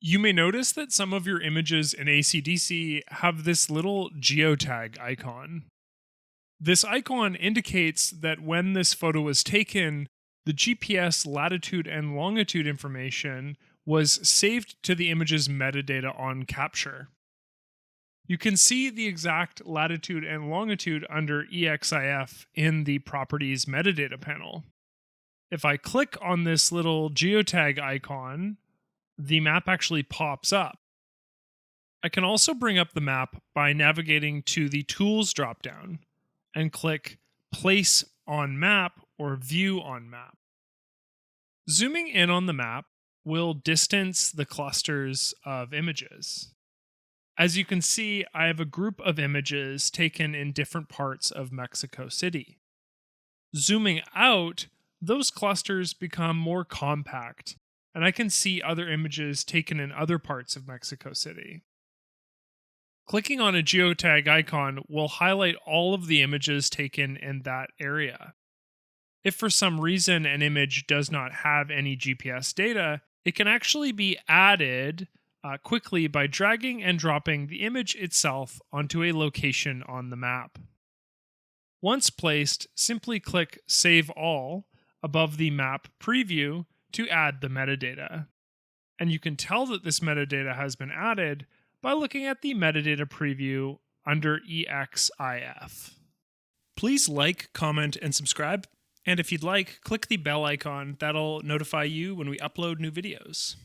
You may notice that some of your images in ACDSee have this little geotag icon. This icon indicates that when this photo was taken, the GPS latitude and longitude information was saved to the image's metadata on capture. You can see the exact latitude and longitude under EXIF in the Properties metadata panel. If I click on this little geotag icon, the map actually pops up. I can also bring up the map by navigating to the Tools dropdown and click Place on Map or View on Map. Zooming in on the map will distance the clusters of images. As you can see, I have a group of images taken in different parts of Mexico City. Zooming out, those clusters become more compact, and I can see other images taken in other parts of Mexico City. Clicking on a geotag icon will highlight all of the images taken in that area. If for some reason an image does not have any GPS data, it can actually be added quickly by dragging and dropping the image itself onto a location on the map. Once placed, simply click Save All above the map preview to add the metadata. And you can tell that this metadata has been added by looking at the metadata preview under EXIF. Please like, comment, and subscribe. And if you'd like, click the bell icon. That'll notify you when we upload new videos.